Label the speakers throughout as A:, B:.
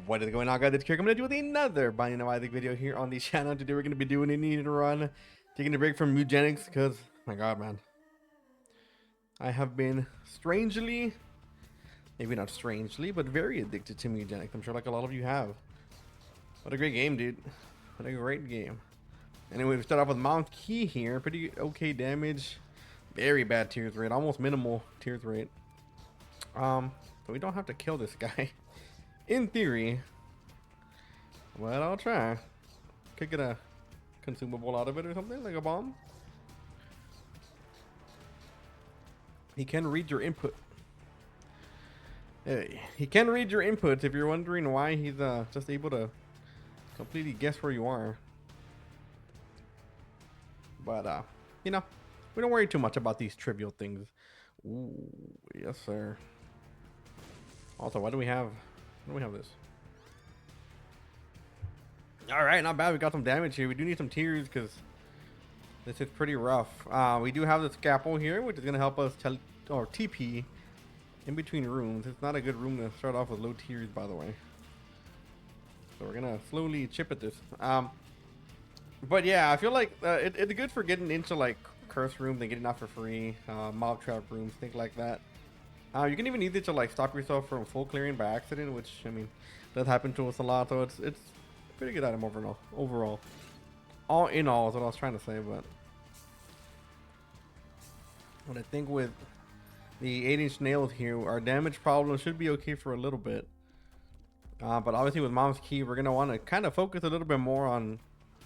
A: What is going on, guys? It's Kirk. I'm going to do with another Binding of Isaac video here on the channel. Today we're going to be doing a need to run, taking a break from Mugenics because, my god, man. I have been strangely, maybe not strangely, but very addicted to Mugenics. I'm sure like a lot of you have. What a great game, dude. What a great game. Anyway, we start off with Mount Key here. Pretty okay damage. Very bad tears rate. Almost minimal tears rate. So we don't have to kill this guy. In theory. But I'll try. Could get a consumable out of it or something, like a bomb. He can read your input. Hey, he can read your inputs if you're wondering why he's just able to completely guess where you are. But you know, we don't worry too much about these trivial things. Ooh, yes sir. Also, why do we have this? All right, not bad. We got some damage here. We do need some tears because this is pretty rough. We do have the scalpel here, which is gonna help us TP in between rooms. It's not a good room to start off with low tears, by the way. So we're gonna slowly chip at this. But yeah, I feel like it's good for getting into like curse rooms and getting out for free, mob trap rooms, things like that. You can even use it to like stop yourself from full clearing by accident, which I mean does happen to us a lot. So it's pretty good item overall. All in all is what I was trying to say. But I think with the 8-inch nails here, our damage problem should be okay for a little bit. But obviously with Mom's Key, we're gonna want to kind of focus a little bit more on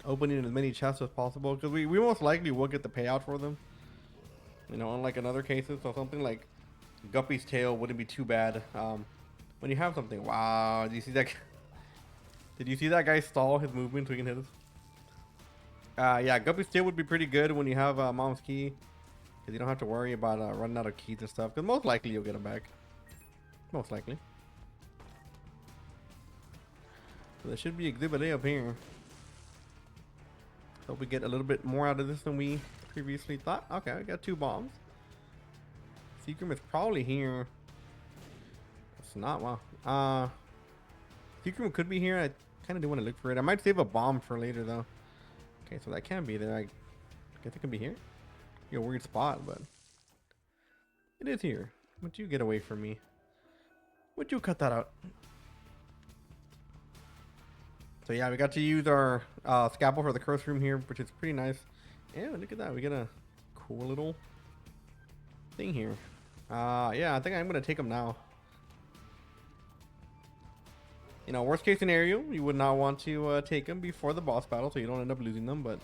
A: opening as many chests as possible, because we most likely will get the payout for them. You know, unlike in other cases. So something like Guppy's tail wouldn't be too bad. When you have something, wow! Did you see that? Did you see that guy stall his movement so he can hit us? Yeah, Guppy's tail would be pretty good when you have Mom's Key, because you don't have to worry about running out of keys and stuff. Because most likely you'll get them back. Most likely. So there should be Exhibit A up here. Hope we get a little bit more out of this than we previously thought. Okay, I got 2 bombs. Secret is probably here. It's not. Wow. Secret could be here. I kind of do want to look for it. I might save a bomb for later though. Okay, so that can be there. I guess it could be here. Be a weird spot, but it is here. Would you get away from me? Would you cut that out? So yeah, we got to use our scalpel for the curse room here, which is pretty nice. And look at that, we get a cool little thing here. Yeah, I think I'm gonna take them now. You know, worst case scenario, you would not want to take them before the boss battle, so you don't end up losing them. But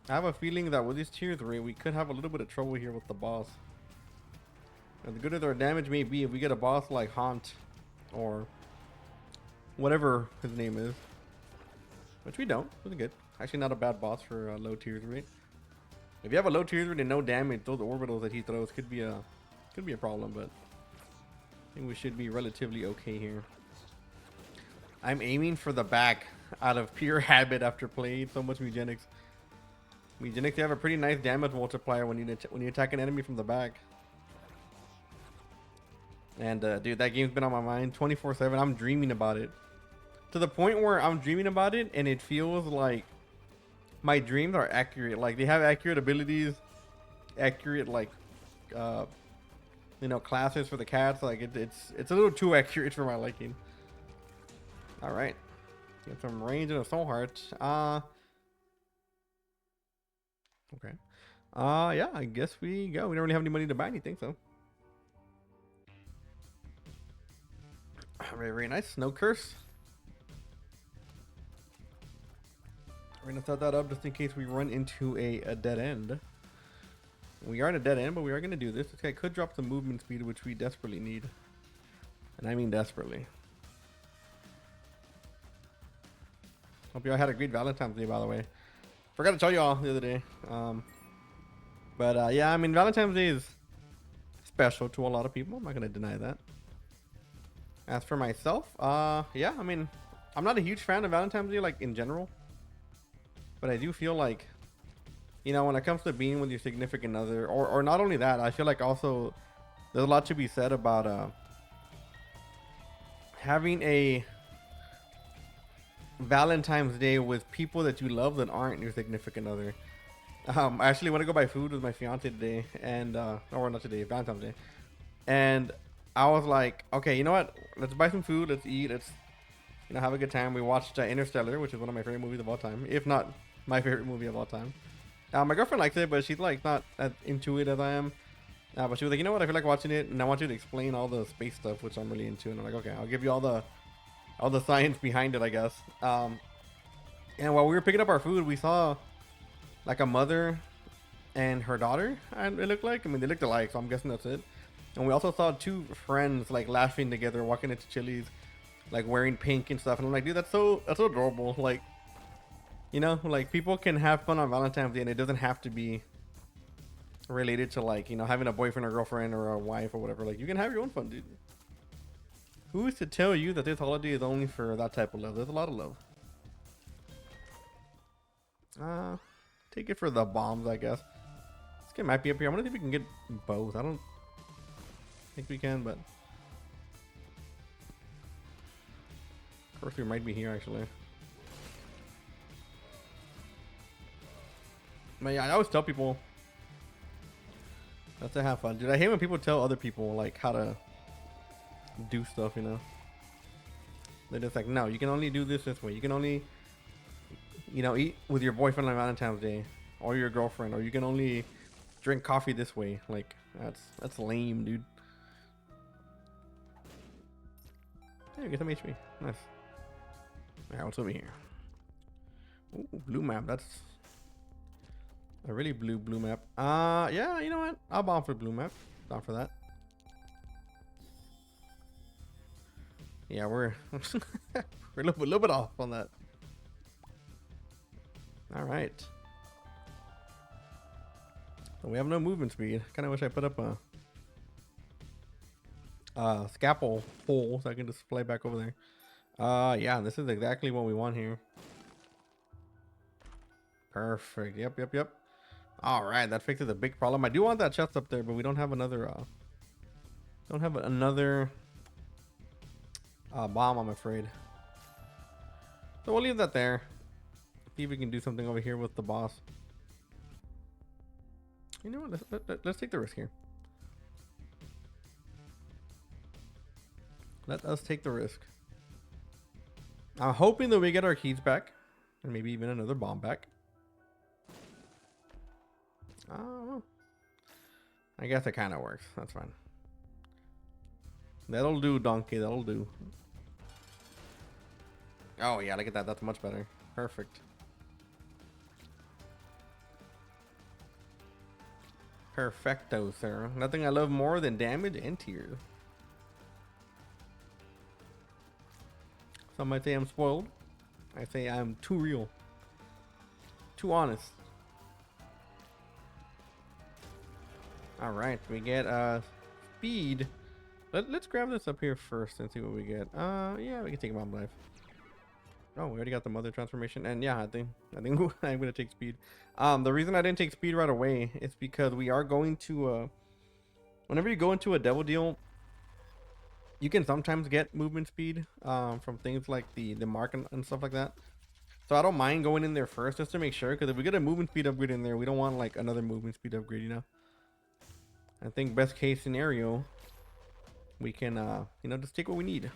A: I have a feeling that with this tier 3, we could have a little bit of trouble here with the boss. And the good as our damage may be, if we get a boss like Haunt or whatever his name is, which we don't, really good. Actually, not a bad boss for a low tears rate. If you have a low tears rate and no damage, those orbitals that he throws could be a problem. But I think we should be relatively okay here. I'm aiming for the back out of pure habit after playing so much Mugenics. Mugenics, they have a pretty nice damage multiplier when you attack an enemy from the back. And dude, that game's been on my mind 24/7. I'm dreaming about it. To the point where I'm dreaming about it and it feels like my dreams are accurate. Like they have accurate abilities, accurate like you know, classes for the cats. Like it's a little too accurate for my liking. All right, get some range and a soul heart. Okay. Yeah, I guess we go. We don't really have any money to buy anything, so. Very nice. Snow curse. We're gonna set that up just in case we run into a dead end. We are in a dead end, but we are gonna do this. This guy could drop some movement speed, which we desperately need, and I mean desperately. Hope y'all had a great Valentine's Day, by the way. Forgot to tell y'all the other day. Yeah, I mean Valentine's Day is special to a lot of people. I'm not gonna deny that. As for myself, yeah, I mean, I'm not a huge fan of Valentine's Day, like in general. But I do feel like, you know, when it comes to being with your significant other, or not only that, I feel like also there's a lot to be said about having a Valentine's Day with people that you love that aren't your significant other. I actually want to go buy food with my fiance today, and or not today, Valentine's Day, and I was like, okay, you know what? Let's buy some food. Let's eat. Let's have a good time. We watched Interstellar, which is one of my favorite movies of all time, if not my favorite movie of all time. My girlfriend likes it, but she's like not as into it as I am. But she was like, you know what? I feel like watching it, and I want you to explain all the space stuff, which I'm really into. And I'm like, okay, I'll give you all the science behind it, I guess. And while we were picking up our food, we saw like a mother and her daughter. And it looked like, I mean, they looked alike, so I'm guessing that's it. And we also saw two friends like laughing together, walking into Chili's, like wearing pink and stuff. And I'm like, dude, that's so adorable. Like, like people can have fun on Valentine's Day, and it doesn't have to be related to like having a boyfriend or girlfriend or a wife or whatever. Like, you can have your own fun, dude. Who is to tell you that this holiday is only for that type of love? There's a lot of love. Take it for the bombs, I guess. This guy might be up here. I want to see if we can get both. I don't think we can, but of course we might be here actually. But yeah, I always tell people that's to have fun, dude. I hate when people tell other people like how to do stuff. They're just like, no, you can only do this way. You can only eat with your boyfriend on Valentine's Day or your girlfriend, or you can only drink coffee this way. Like, that's lame, dude. Hey, get some HP. Nice. Alright, what's over here? Ooh, blue map. That's a really blue map. Yeah, you know what? I'll bomb for blue map. Down for that. Yeah, we're we're a little bit off on that. All right. So we have no movement speed. Kind of wish I put up a scalpel hole so I can just fly back over there. Yeah, this is exactly what we want here. Perfect. Yep. All right, that fixes a big problem. I do want that chest up there, but we don't have another bomb, I'm afraid. So we'll leave that there. See if we can do something over here with the boss. You know what? Let's take the risk here. Let us take the risk. I'm hoping that we get our keys back, and maybe even another bomb back. Oh, I guess it kind of works. That's fine. That'll do, donkey. That'll do. Oh yeah, look at that. That's much better. Perfect. Perfecto, sir. Nothing I love more than damage and tears. Some might say I'm spoiled. I say I'm too real. Too honest. Alright, we get speed. Let's grab this up here first and see what we get. Yeah, we can take Bomb Life. Oh, we already got the mother transformation, and yeah, I think I'm gonna take speed. The reason I didn't take speed right away is because we are going to whenever you go into a devil deal, you can sometimes get movement speed from things like the mark and stuff like that. So I don't mind going in there first just to make sure, because if we get a movement speed upgrade in there, we don't want like another movement speed upgrade, I think best case scenario, we can just take what we need.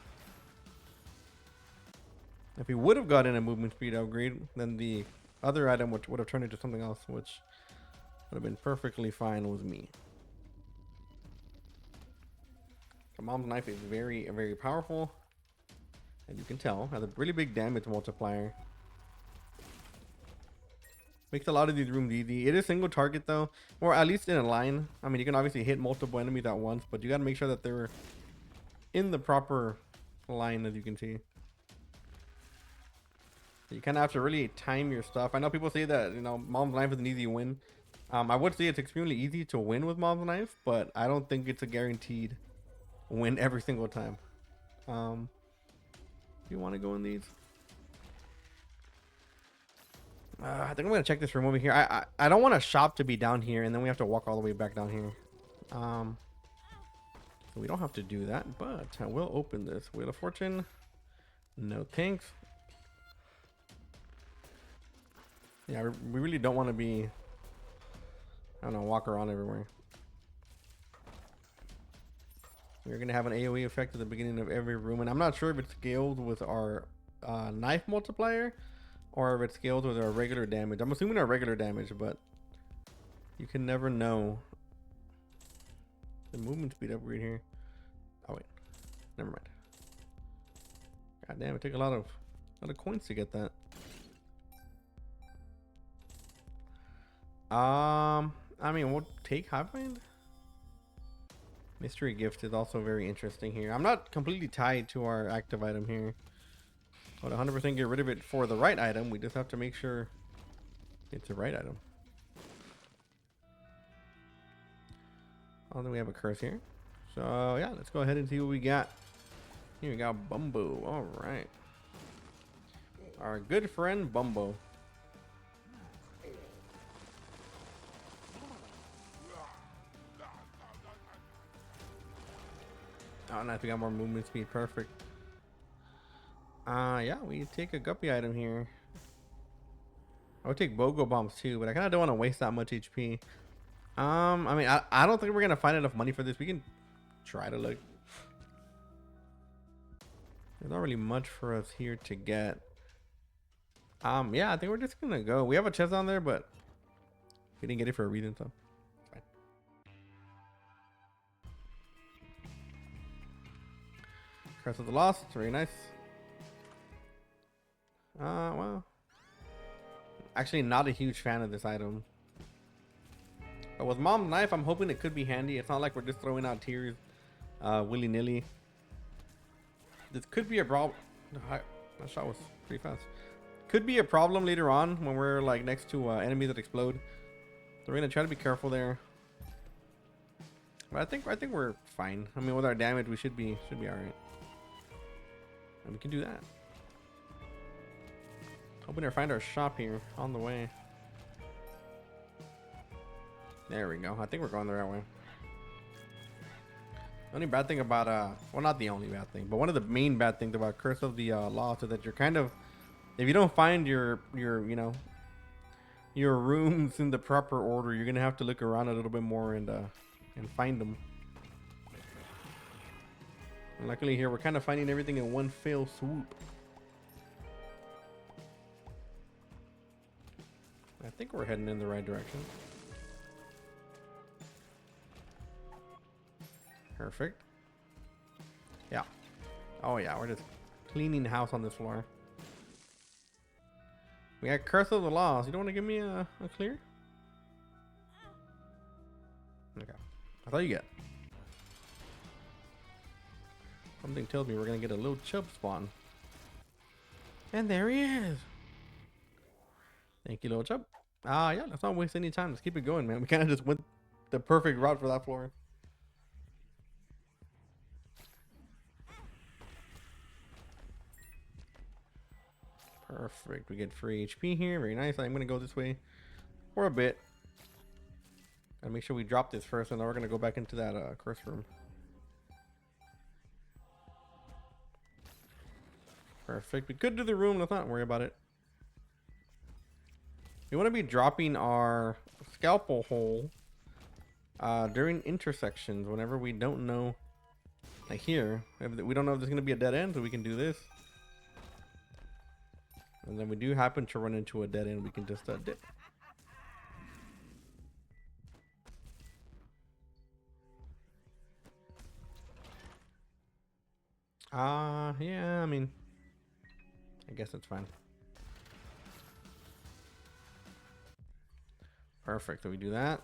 A: If we would have gotten a movement speed upgrade, then the other item would have turned into something else, which would have been perfectly fine with me. The Mom's Knife is very, very powerful, and you can tell has a really big damage multiplier. Makes a lot of these rooms easy. It is single target though, or at least in a line. I mean, you can obviously hit multiple enemies at once, but you got to make sure that they're in the proper line, as you can see. You kind of have to really time your stuff. I know people say that Mom's Knife is an easy win. I would say it's extremely easy to win with Mom's Knife, but I don't think it's a guaranteed win every single time. Do you want to go in these? I think I'm gonna check this room over here. I don't want a shop to be down here and then we have to walk all the way back down here. So we don't have to do that, but I will open this. Wheel of Fortune. No thanks. Yeah, we really don't want to be, I don't know, walk around everywhere. We're going to have an AoE effect at the beginning of every room. And I'm not sure if it's scaled with our knife multiplier or if it's scaled with our regular damage. I'm assuming our regular damage, but you can never know. The movement speed upgrade here. Oh wait, never mind. God damn, it took a lot of coins to get that. I mean, we'll take Highbind. Mystery Gift is also very interesting here. I'm not completely tied to our active item here. But 100% get rid of it for the right item. We just have to make sure it's the right item. Oh, then we have a curse here. So yeah, let's go ahead and see what we got. Here we got Bumbo. All right. Our good friend Bumbo. Oh, nice. We got more movement speed. Perfect. Yeah, we take a guppy item here. I would take Bogo Bombs too, but I kind of don't want to waste that much HP. I mean, I don't think we're gonna find enough money for this. We can try to look. There's not really much for us here to get. Yeah, I think we're just gonna go. We have a chest on there, but we didn't get it for a reason, so it's fine. Curse of the Lost, very nice. Well, actually not a huge fan of this item. But with Mom's Knife, I'm hoping it could be handy. It's not like we're just throwing out tears willy-nilly. This could be a problem. That shot was pretty fast. Could be a problem later on when we're like next to enemies that explode. So we're gonna try to be careful there. But I think we're fine. I mean, with our damage, we should be all right. And we can do that. Hoping to find our shop here on the way. There we go. I think we're going the right way. The only bad thing about well, not the only bad thing, but one of the main bad things about Curse of the Lost is that you're kind of, if you don't find your you know, your rooms in the proper order, you're gonna have to look around a little bit more and find them. And luckily here we're kind of finding everything in one fell swoop. I think we're heading in the right direction. Perfect. Yeah. Oh yeah, we're just cleaning the house on this floor. We got Curse of the Lost. You don't want to give me a clear? Okay. I thought you get. Something tells me we're gonna get a little chub spawn. And there he is. Thank you, little chub. Yeah, let's not waste any time. Let's keep it going, man. We kind of just went the perfect route for that floor. Perfect. We get free HP here. Very nice. I'm gonna go this way for a bit. Gotta make sure we drop this first, and then we're gonna go back into that curse room. Perfect. We could do the room. Let's not worry about it. We want to be dropping our scalpel hole during intersections whenever we don't know. Like here, we don't know if there's gonna be a dead end, so we can do this. And then we do happen to run into a dead end, we can just dip. Yeah, I mean, I guess that's fine. Perfect, so we do that.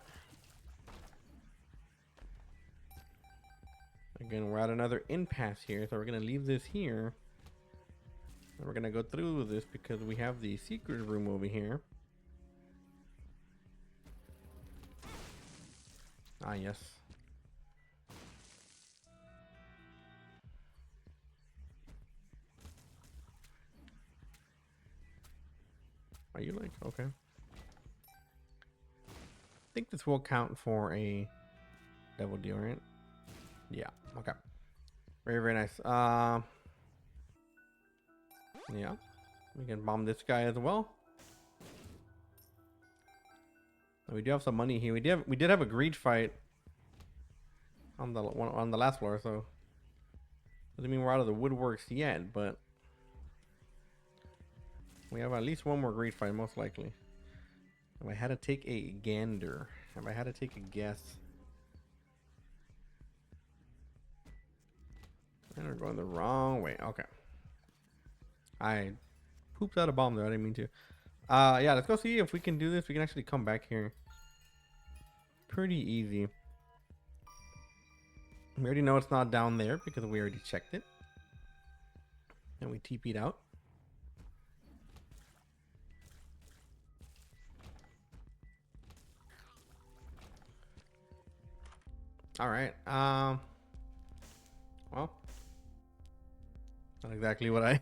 A: Again, we're at another impasse here, so we're gonna leave this here. And we're gonna go through this because we have the secret room over here. Ah, yes. Are you like, okay. I think this will count for a devil deal, right? Yeah, Okay. Very, very nice. Yeah. We can bomb this guy as well. We do have some money here. We did have a greed fight on the last floor, so doesn't mean we're out of the woodworks yet, but we have at least one more greed fight, most likely. If I had to take a gander, if I had to take a guess, and we're going the wrong way. Okay, I pooped out a bomb there. I didn't mean to. Yeah, let's go see if we can do this. We can actually come back here. Pretty easy. We already know it's not down there because we already checked it. And we TP'd out. All right. Well, not exactly what I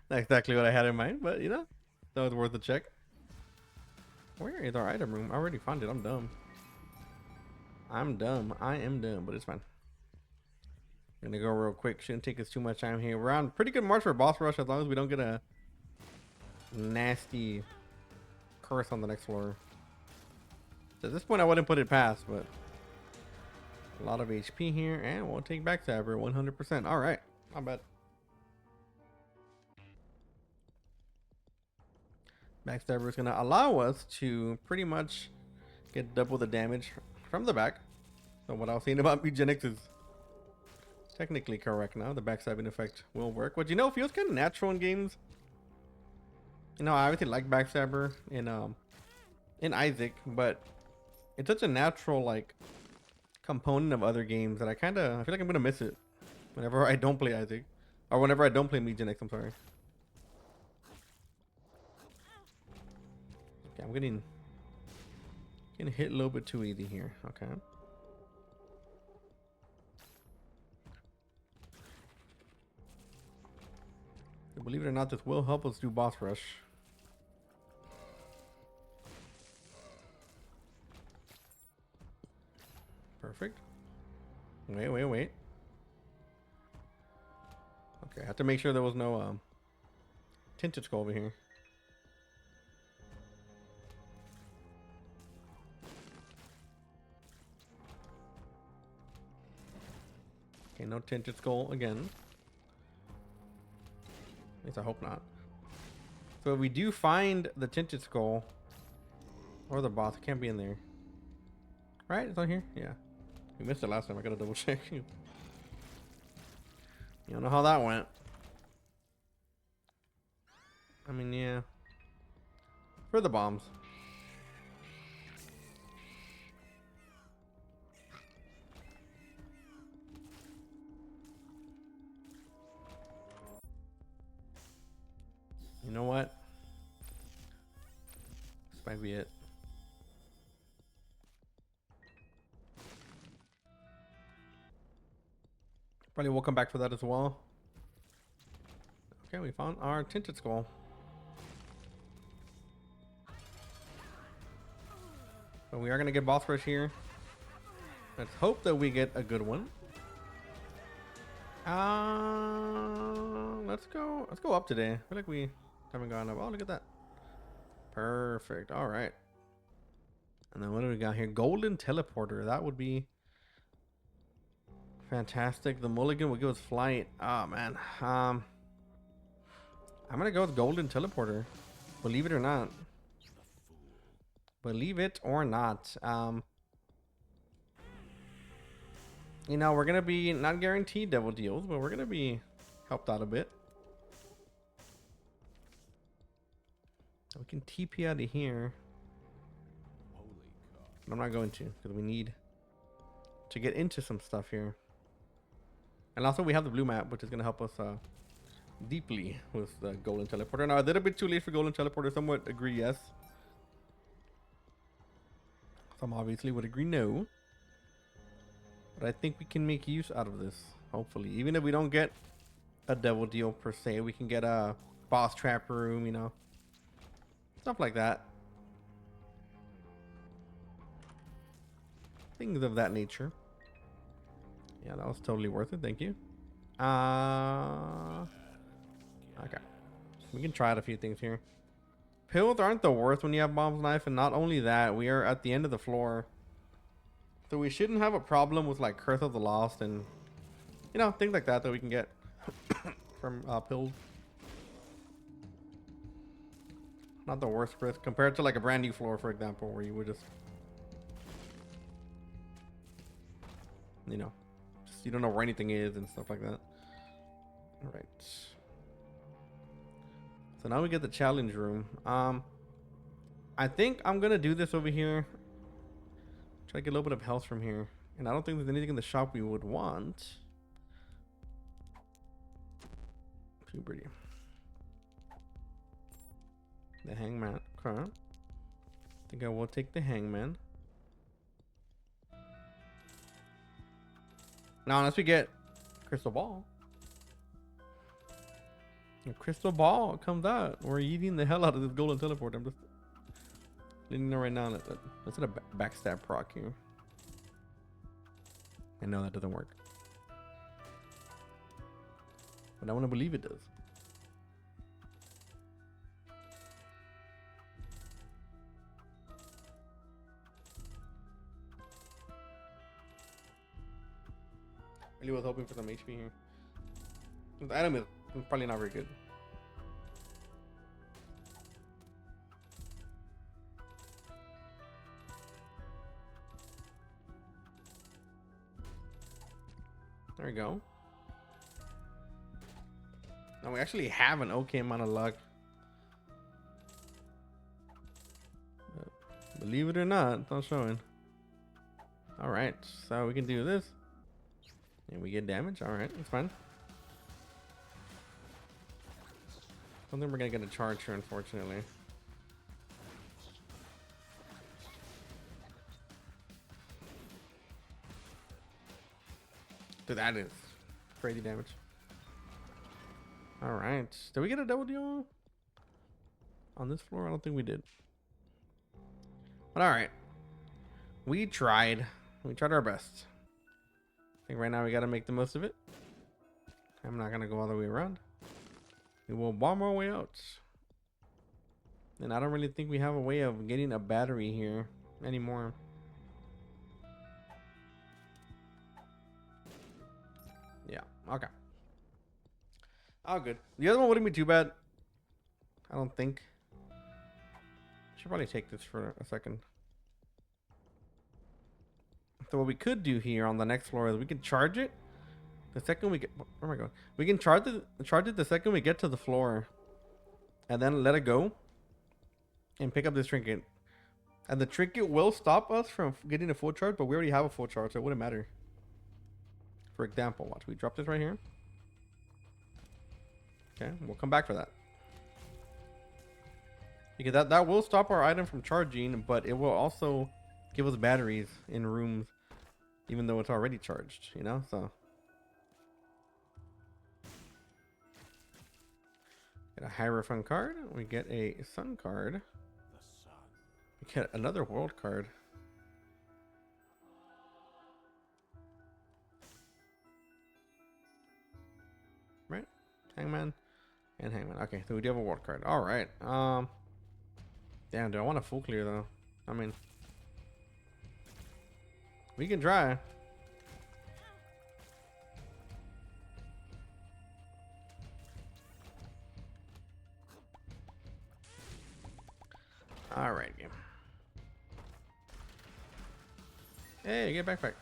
A: not exactly what I had in mind, but you know, that was worth a check. Where is our item room? I already found it. I'm dumb. I'm dumb. I am dumb, but it's fine. I'm gonna go real quick. Shouldn't take us too much time here. We're on pretty good march for boss rush as long as we don't get a nasty curse on the next floor. So at this point, I wouldn't put it past, but a lot of HP here, and we'll take Backstabber 100%. All right, not bad. Backstabber is gonna allow us to pretty much get double the damage from the back. So what I was saying about Eugenics is technically correct now. The backstabbing effect will work. But you know, it feels kind of natural in games. You know, I obviously like Backstabber in Isaac, but it's such a natural like component of other games that I feel like I'm gonna miss it whenever I don't play Isaac, or whenever I don't play Eugenics. I'm sorry. Okay, I'm getting hit a little bit too easy here. Okay. Believe it or not, this will help us do boss rush. Perfect. Wait. Okay, I have to make sure there was no tinted skull over here. Okay, no tinted skull again. At least I hope not. So if we do find the tinted skull or the boss, it can't be in there. Right? It's on here? Yeah. We missed it last time. I gotta double check. You don't know how that went. I mean, yeah. For the bombs. You know what? This might be it. Probably will come back for that as well. Okay, we found our tinted skull. So we are gonna get boss rush here. Let's hope that we get a good one. Let's go up today. I feel like we haven't gone up. Oh, look at that. Perfect. All right. And then what do we got here? Golden teleporter. That would be fantastic. The mulligan will give us flight. Oh man. I'm gonna go with golden teleporter. Believe it or not. Believe it or not. You know, we're gonna be not guaranteed double deals, but we're gonna be helped out a bit. We can TP out of here. But I'm not going to, because we need to get into some stuff here. And also we have the blue map, which is gonna help us deeply with the golden teleporter. Now a little bit too late for golden teleporter. Somewhat agree yes. Some obviously would agree no. But I think we can make use out of this, hopefully. Even if we don't get a devil deal per se, we can get a boss trap room, you know. Stuff like that. Things of that nature. Yeah, that was totally worth it. Thank you. Okay. We can try out a few things here. Pills aren't the worst when you have Bomb's Knife, and not only that, we are at the end of the floor. So we shouldn't have a problem with like Curse of the Lost and, you know, things like that we can get from pills. Not the worst risk compared to like a brand new floor, for example, where you would just, you know, just, you don't know where anything is and stuff like that. All right. So now we get the challenge room. I think I'm gonna do this over here. Try to get a little bit of health from here. And I don't think there's anything in the shop we would want. Puberty. The hangman. Okay. I think I will take the hangman. Now, unless we get crystal ball. A crystal ball comes out. We're eating the hell out of this golden teleport. I'm just letting you know right now that that's a backstab proc here. I know that doesn't work, but I want to believe it does. Really was hoping for some HP here. The item is probably not very good. There we go. Now we actually have an okay amount of luck. But believe it or not, it's not showing. Alright, so we can do this. And we get damage. Alright, that's fine. I don't think we're gonna get a charge here, unfortunately. Dude, that is crazy damage. Alright. Did we get a double deal on this floor? I don't think we did. But alright. We tried. We tried our best. I think right now we gotta make the most of it. I'm not gonna go all the way around. We will bomb our way out. And I don't really think we have a way of getting a battery here anymore. Yeah, okay. Oh, good. The other one wouldn't be too bad. I don't think. Should probably take this for a second. So what we could do here on the next floor is we can charge it the second we get. Where am I going? We can charge it the second we get to the floor, and then let it go, and pick up this trinket. And the trinket will stop us from getting a full charge, but we already have a full charge, so it wouldn't matter. For example, watch, we drop this right here. Okay, we'll come back for that. Because that will stop our item from charging, but it will also give us batteries in rooms, even though it's already charged, you know? So get a Hierophant card. We get a Sun card. We get another World card. Right? Hangman and Hangman. Okay, so we do have a World card. All right. Damn, do I want a full clear though? I mean, we can try. All right, game. Hey, get backpack.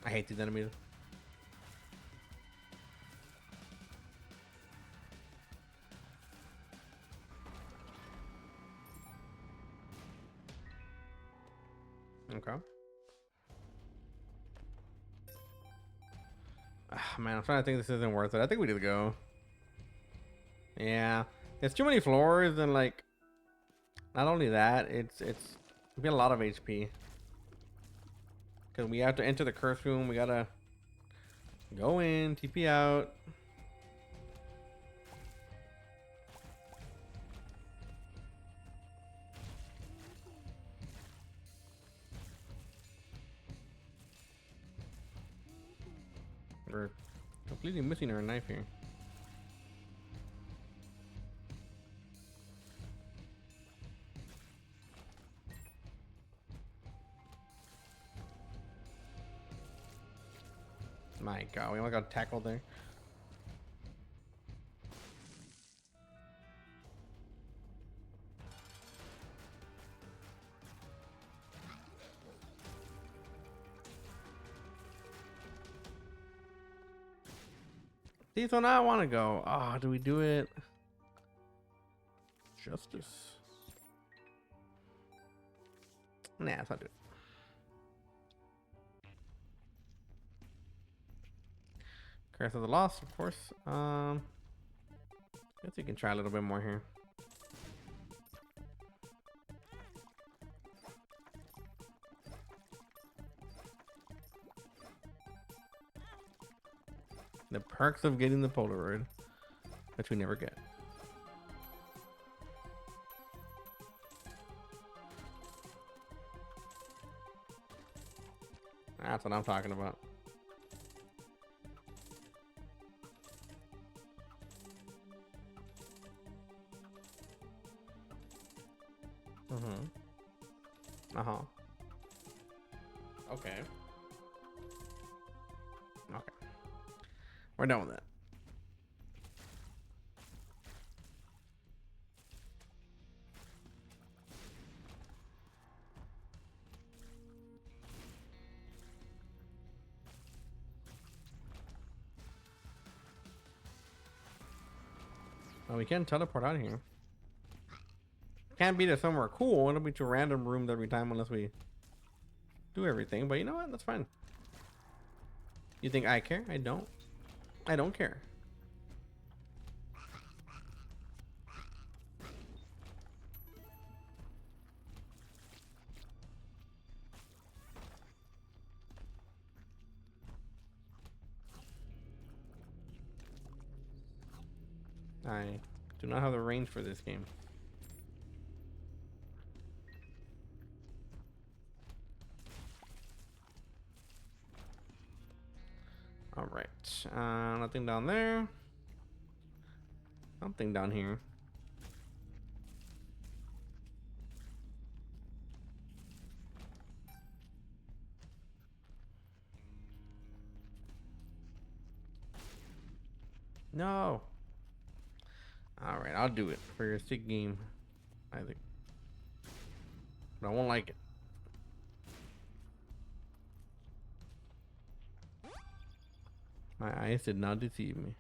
A: I hate these enemies. Okay. Man, I'm trying to think this isn't worth it. I think we need to go. Yeah. It's too many floors, and like, not only that, we get a lot of HP. Because we have to enter the curse room. We gotta Go in, TP out. We're completely missing our knife here. My god, we almost got tackled there. See, so now I want to go. Ah, do we do it? Justice. Nah, let's not do it. Curse of the Lost, of course. Guess we can try a little bit more here. The perks of getting the Polaroid, which we never get. That's what I'm talking about. Uh-huh. Okay. Okay. We're done with that. Oh, we can teleport out of here. Can't be to somewhere cool. It'll be to random rooms every time unless we do everything. But you know what? That's fine. You think I care? I don't. I don't care. I do not have the range for this game. All right. Nothing down there. Something down here. No. All right, I'll do it for your sick game, I think. But I won't like it. My eyes did not deceive me.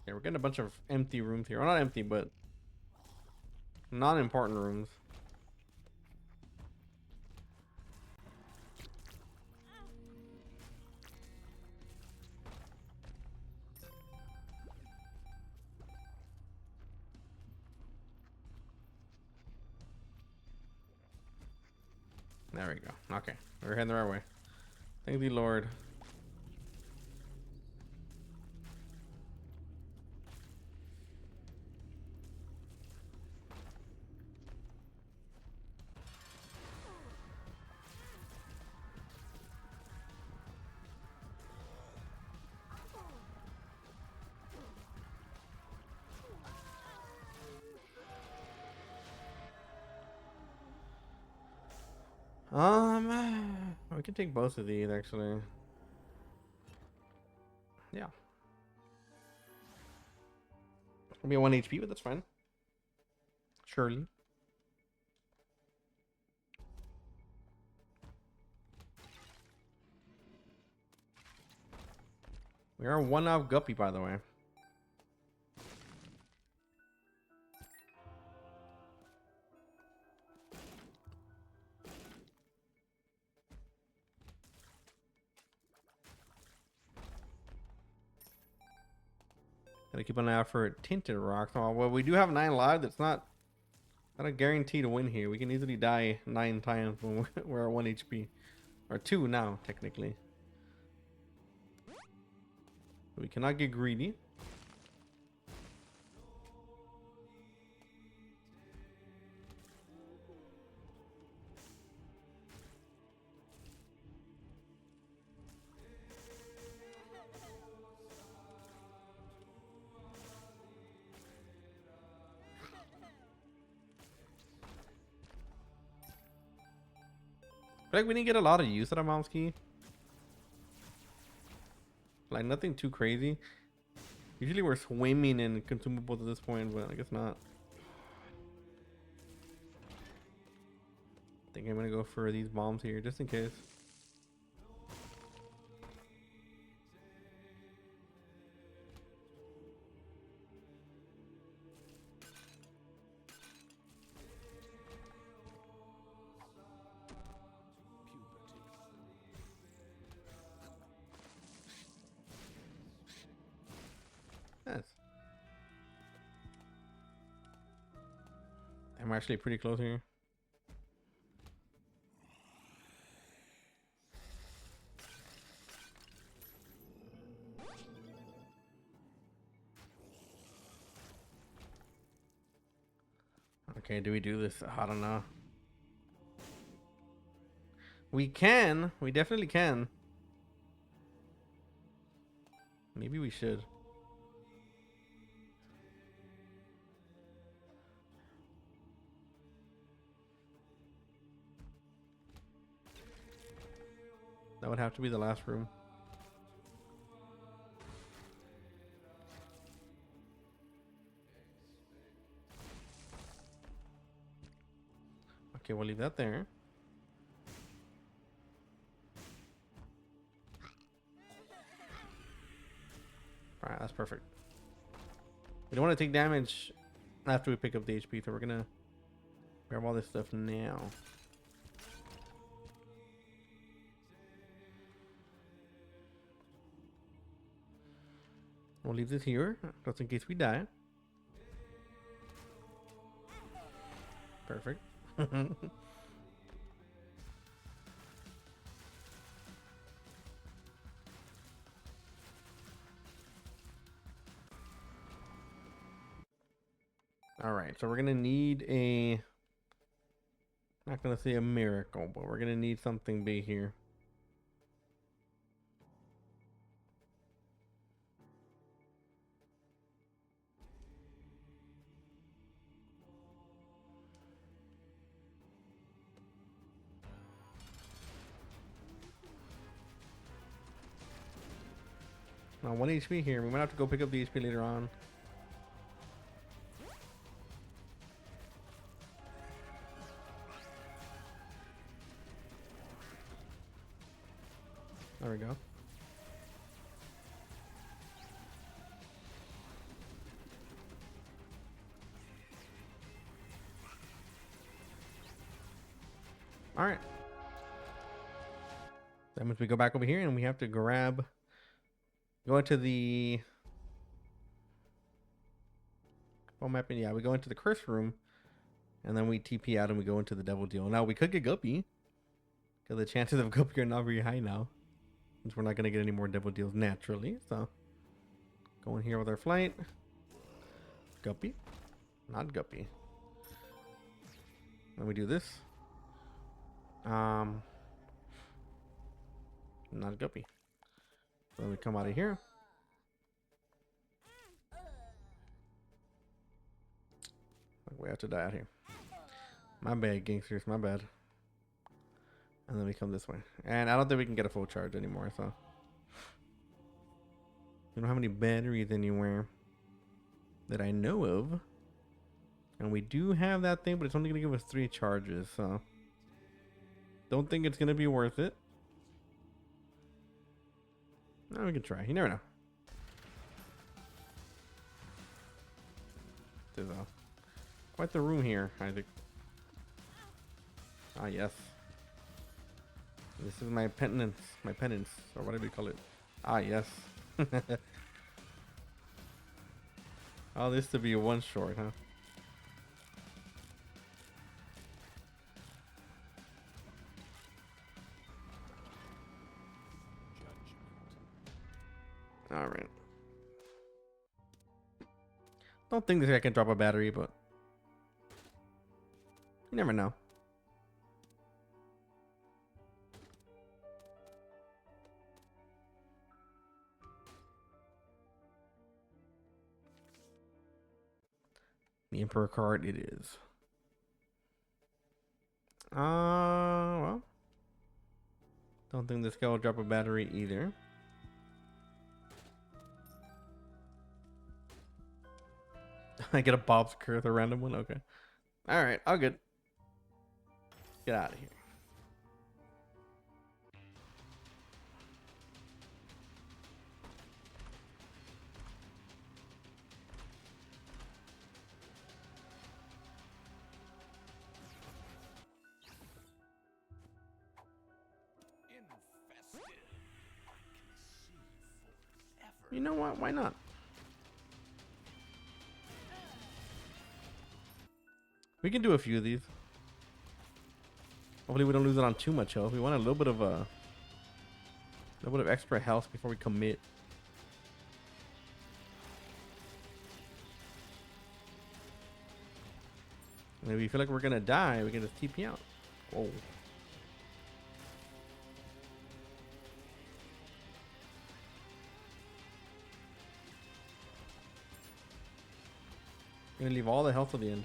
A: Yeah, we're getting a bunch of empty rooms here. Well, not empty, but non-important rooms. There we go. Okay, we're heading the right way. Thank the Lord. We can take both of these actually. Yeah. It'll be 1 HP, but that's fine. Surely. We are 1 off Guppy, by the way. Gotta keep an eye out for tinted rocks. Oh, well, we do have 9 lives. That's not a guarantee to win here. We can easily die 9 times when we're at 1 HP. Or 2 now, technically. We cannot get greedy. I feel like we didn't get a lot of use out of Mom's Key. Like nothing too crazy. Usually we're swimming in consumables at this point, but I guess not. I think I'm gonna go for these bombs here just in case. Yes. I'm actually pretty close here. Okay, do we do this? I don't know. We can. We definitely can. Maybe we should. That would have to be the last room. Okay, we'll leave that there. Alright, that's perfect. We don't want to take damage after we pick up the HP, so we're gonna grab all this stuff now. We'll leave this here, just in case we die. Perfect. Alright, so we're gonna need a... Not gonna say a miracle, but we're gonna need something big here. Now 1 HP here. We might have to go pick up the HP later on. There we go. All right. That means we go back over here and we have to grab... Go into the... Well, mapping, yeah, we go into the curse room. And then we TP out and we go into the devil deal. Now, we could get Guppy. Because the chances of Guppy are not very high now. Since we're not going to get any more devil deals naturally. So, go in here with our flight. Guppy. Not Guppy. Then we do this. Not Guppy. So we come out of here. We have to die out here. My bad, gangsters. My bad. And then we come this way. And I don't think we can get a full charge anymore, so. We don't have any batteries anywhere that I know of. And we do have that thing, but it's only going to give us 3 charges, so. Don't think it's going to be worth it. No, we can try. You never know. There's quite the room here, Isaac. Ah, yes. This is my penance, or whatever you call it. Ah, yes. Oh, this to be one short, huh? All right. Don't think this guy can drop a battery, but you never know. The Emperor card it is. Well, don't think this guy will drop a battery either. I get a Bob's Curve, a random one. Okay. All right, all good. Get out of here. You know what? Why not? We can do a few of these. Hopefully we don't lose it on too much health. We want a little bit of extra health before we commit. And if we feel like we're gonna die, we can just TP out. Whoa. Gonna leave all the health at the end.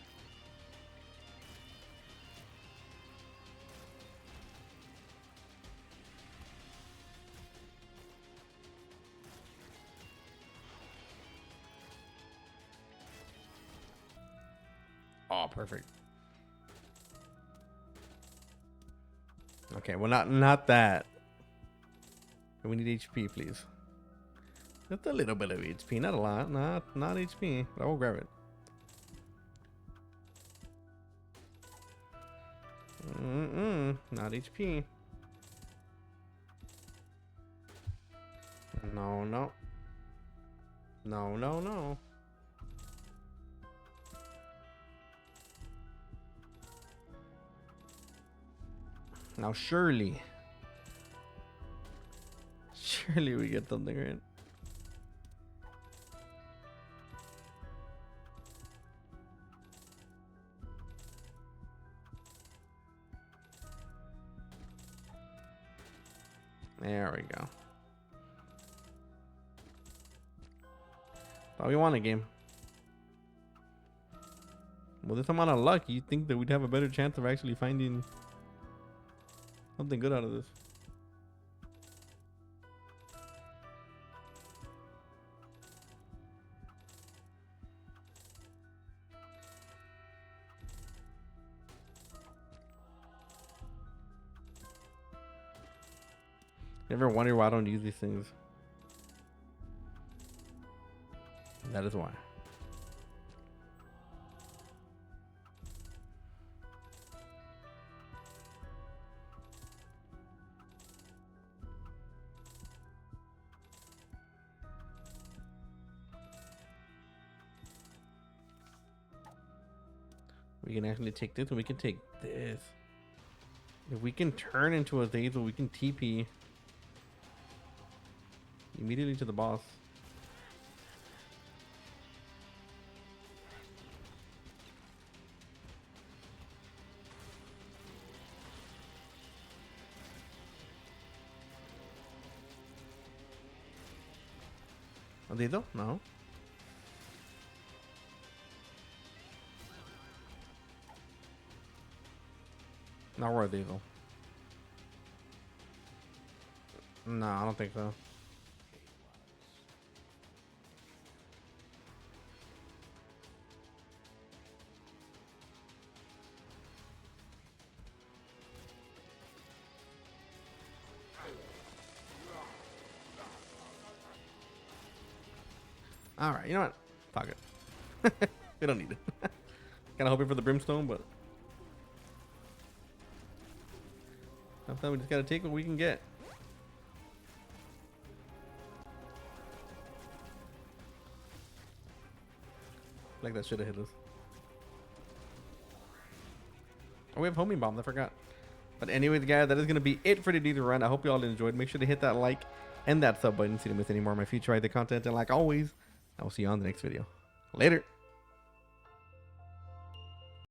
A: Oh, perfect. Okay, well not that. We need HP, please. Just a little bit of HP, not a lot. Not HP. I will grab it. Not HP. No. No. Now surely we get something right. There we go. Thought we won a game. With this amount of luck, you'd think that we'd have a better chance of actually finding something good out of this. You ever wonder why I don't use these things? That is why. We can actually take this and we can take this. If we can turn into a Zazel, we can TP immediately to the boss. A Zazel? No. Not we're a Zazel. No, I don't think so. All right, you know what? Fuck it. We don't need it. Kind of hoping for the brimstone, but sometimes we just gotta take what we can get. Like that should have hit us. Oh, we have homing bombs. I forgot. But anyways, guys, that is going to be it for today's run. I hope you all enjoyed. Make sure to hit that like and that sub button so you don't miss any more of my future content. And like always, I will see you on the next video. Later.